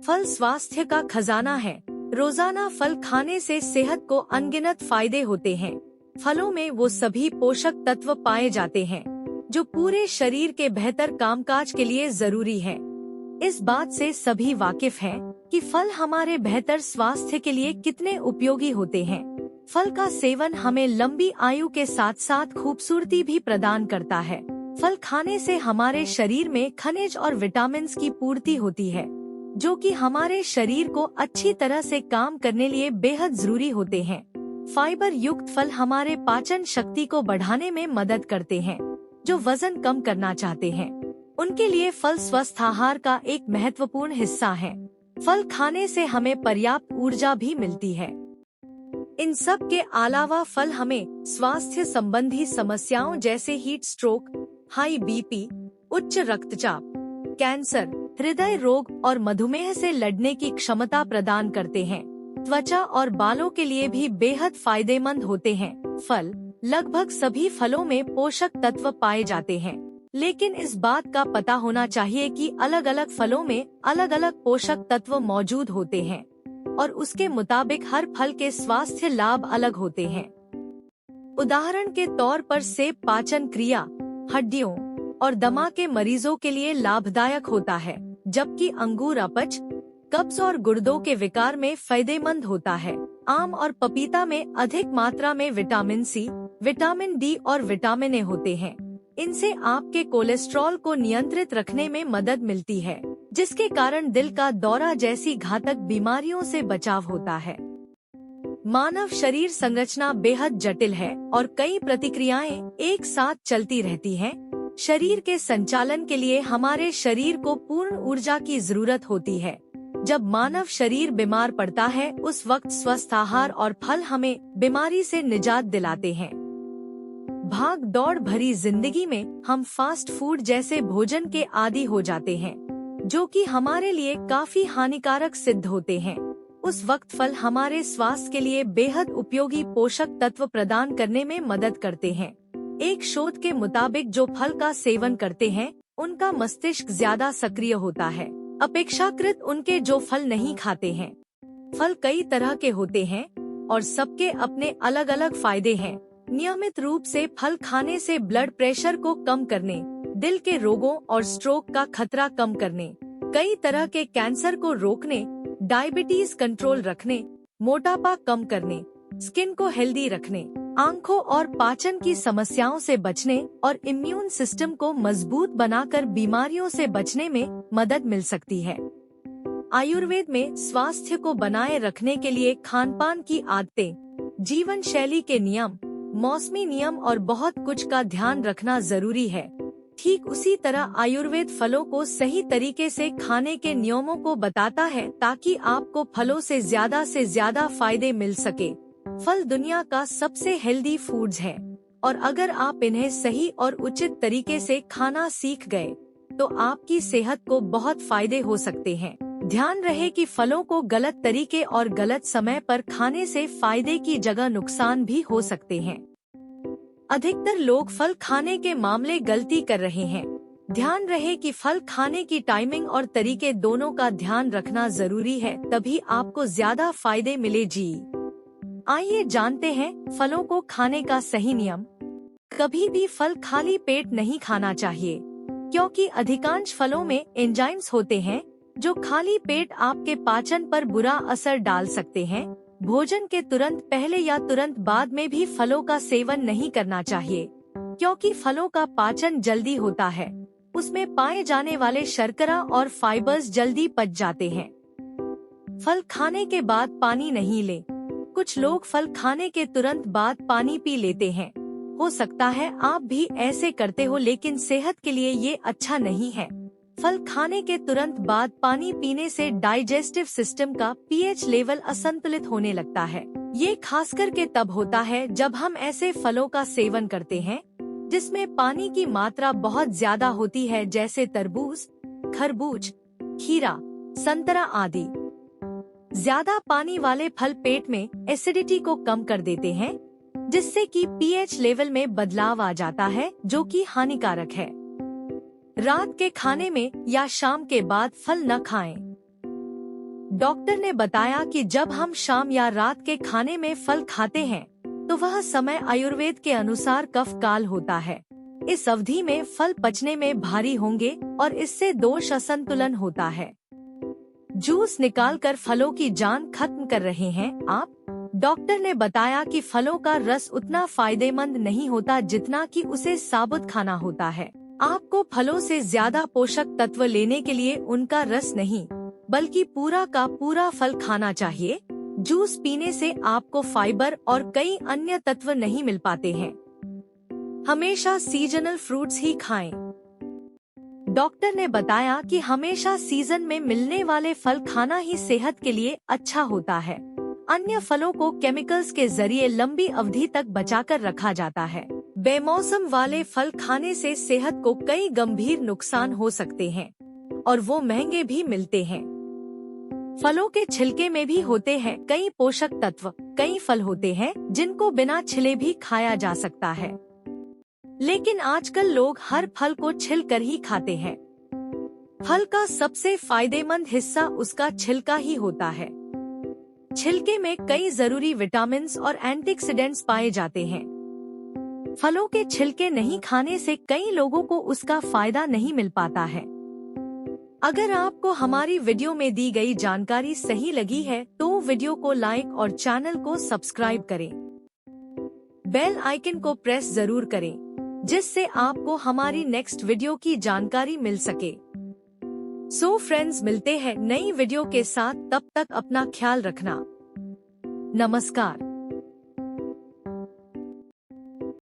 फल स्वास्थ्य का खजाना है। रोजाना फल खाने से सेहत को अनगिनत फायदे होते हैं। फलों में वो सभी पोषक तत्व पाए जाते हैं जो पूरे शरीर के बेहतर कामकाज के लिए जरूरी है। इस बात से सभी वाकिफ हैं कि फल हमारे बेहतर स्वास्थ्य के लिए कितने उपयोगी होते हैं। फल का सेवन हमें लंबी आयु के साथ साथ खूबसूरती भी प्रदान करता है। फल खाने से हमारे शरीर में खनिज और विटामिन्स की पूर्ति होती है जो कि हमारे शरीर को अच्छी तरह से काम करने लिए बेहद जरूरी होते हैं। फाइबर युक्त फल हमारे पाचन शक्ति को बढ़ाने में मदद करते हैं। जो वजन कम करना चाहते हैं उनके लिए फल स्वस्थ आहार का एक महत्वपूर्ण हिस्सा है। फल खाने से हमें पर्याप्त ऊर्जा भी मिलती है। इन सब के अलावा फल हमें स्वास्थ्य संबंधी समस्याओं जैसे हीट स्ट्रोक, हाई बीपी, उच्च रक्तचाप, कैंसर, हृदय रोग और मधुमेह से लड़ने की क्षमता प्रदान करते हैं। त्वचा और बालों के लिए भी बेहद फायदेमंद होते हैं। फल लगभग सभी फलों में पोषक तत्व पाए जाते हैं, लेकिन इस बात का पता होना चाहिए कि अलग अलग फलों में अलग अलग पोषक तत्व मौजूद होते हैं और उसके मुताबिक हर फल के स्वास्थ्य लाभ अलग होते हैं। उदाहरण के तौर पर सेब पाचन क्रिया, हड्डियों और दमा के मरीजों के लिए लाभदायक होता है, जबकि अंगूर अपच, कब्ज और गुर्दों के विकार में फायदेमंद होता है। आम और पपीता में अधिक मात्रा में विटामिन सी, विटामिन डी और विटामिन ए होते हैं। इनसे आपके कोलेस्ट्रॉल को नियंत्रित रखने में मदद मिलती है, जिसके कारण दिल का दौरा जैसी घातक बीमारियों से बचाव होता है। मानव शरीर संरचना बेहद जटिल है और कई प्रतिक्रियाएं एक साथ चलती रहती हैं। शरीर के संचालन के लिए हमारे शरीर को पूर्ण ऊर्जा की जरूरत होती है। जब मानव शरीर बीमार पड़ता है उस वक्त स्वस्थ आहार और फल हमें बीमारी से निजात दिलाते हैं। भाग दौड़ भरी जिंदगी में हम फास्ट फूड जैसे भोजन के आदी हो जाते हैं, जो कि हमारे लिए काफी हानिकारक सिद्ध होते हैं। उस वक्त फल हमारे स्वास्थ्य के लिए बेहद उपयोगी पोषक तत्व प्रदान करने में मदद करते हैं। एक शोध के मुताबिक जो फल का सेवन करते हैं उनका मस्तिष्क ज्यादा सक्रिय होता है अपेक्षाकृत उनके जो फल नहीं खाते हैं। फल कई तरह के होते हैं और सबके अपने अलग अलग फायदे हैं। नियमित रूप से फल खाने से ब्लड प्रेशर को कम करने, दिल के रोगों और स्ट्रोक का खतरा कम करने, कई तरह के कैंसर को रोकने, डायबिटीज कंट्रोल रखने, मोटापा कम करने, स्किन को हेल्दी रखने, आंखों और पाचन की समस्याओं से बचने और इम्यून सिस्टम को मजबूत बनाकर बीमारियों से बचने में मदद मिल सकती है। आयुर्वेद में स्वास्थ्य को बनाए रखने के लिए खानपान की आदतें, जीवन शैली के नियम, मौसमी नियम और बहुत कुछ का ध्यान रखना जरूरी है। ठीक उसी तरह आयुर्वेद फलों को सही तरीके से खाने के नियमों को बताता है ताकि आपको फलों से ज्यादा फायदे मिल सके। फल दुनिया का सबसे हेल्दी फूड्स है और अगर आप इन्हें सही और उचित तरीके से खाना सीख गए तो आपकी सेहत को बहुत फायदे हो सकते हैं। ध्यान रहे कि फलों को गलत तरीके और गलत समय पर खाने से फायदे की जगह नुकसान भी हो सकते हैं। अधिकतर लोग फल खाने के मामले गलती कर रहे हैं। ध्यान रहे कि फल खाने की टाइमिंग और तरीके दोनों का ध्यान रखना जरूरी है, तभी आपको ज्यादा फायदे मिले जी। आइए जानते हैं फलों को खाने का सही नियम। कभी भी फल खाली पेट नहीं खाना चाहिए, क्योंकि अधिकांश फलों में एंजाइम्स होते हैं जो खाली पेट आपके पाचन पर बुरा असर डाल सकते हैं। भोजन के तुरंत पहले या तुरंत बाद में भी फलों का सेवन नहीं करना चाहिए, क्योंकि फलों का पाचन जल्दी होता है। उसमें पाए जाने वाले शर्करा और फाइबर्स जल्दी पच जाते हैं। फल खाने के बाद पानी नहीं लें। कुछ लोग फल खाने के तुरंत बाद पानी पी लेते हैं। हो सकता है आप भी ऐसे करते हो, लेकिन सेहत के लिए ये अच्छा नहीं है। फल खाने के तुरंत बाद पानी पीने से डाइजेस्टिव सिस्टम का पीएच लेवल असंतुलित होने लगता है। ये खास करके तब होता है जब हम ऐसे फलों का सेवन करते हैं जिसमें पानी की मात्रा बहुत ज्यादा होती है, जैसे तरबूज, खरबूज, खीरा, संतरा आदि। ज्यादा पानी वाले फल पेट में एसिडिटी को कम कर देते हैं, जिससे कि पीएच लेवल में बदलाव आ जाता है, जो कि हानिकारक है। रात के खाने में या शाम के बाद फल न खाएं। डॉक्टर ने बताया कि जब हम शाम या रात के खाने में फल खाते हैं तो वह समय आयुर्वेद के अनुसार कफ काल होता है। इस अवधि में फल पचने में भारी होंगे और इससे दोष असंतुलन होता है। जूस निकालकर फलों की जान खत्म कर रहे हैं आप? डॉक्टर ने बताया कि फलों का रस उतना फायदेमंद नहीं होता जितना कि उसे साबुत खाना होता है। आपको फलों से ज्यादा पोषक तत्व लेने के लिए उनका रस नहीं बल्कि पूरा का पूरा फल खाना चाहिए। जूस पीने से आपको फाइबर और कई अन्य तत्व नहीं मिल पाते हैं। हमेशा सीजनल फ्रूट्स ही खाएं। डॉक्टर ने बताया कि हमेशा सीजन में मिलने वाले फल खाना ही सेहत के लिए अच्छा होता है। अन्य फलों को केमिकल्स के जरिए लंबी अवधि तक बचाकर रखा जाता है। बेमौसम वाले फल खाने से सेहत को कई गंभीर नुकसान हो सकते हैं और वो महंगे भी मिलते हैं। फलों के छिलके में भी होते हैं कई पोषक तत्व। कई फल होते हैं जिनको बिना छिले भी खाया जा सकता है, लेकिन आजकल लोग हर फल को छिल कर ही खाते हैं। फल का सबसे फायदेमंद हिस्सा उसका छिलका ही होता है। छिलके में कई जरूरी विटामिन्स और एंटीऑक्सीडेंट्स पाए जाते हैं। फलों के छिलके नहीं खाने से कई लोगों को उसका फायदा नहीं मिल पाता है। अगर आपको हमारी वीडियो में दी गई जानकारी सही लगी है तो वीडियो को लाइक और चैनल को सब्सक्राइब करें। बेल आइकन को प्रेस जरूर करें जिससे आपको हमारी नेक्स्ट वीडियो की जानकारी मिल सके। सो फ्रेंड्स, मिलते हैं नई वीडियो के साथ, तब तक अपना ख्याल रखना। नमस्कार।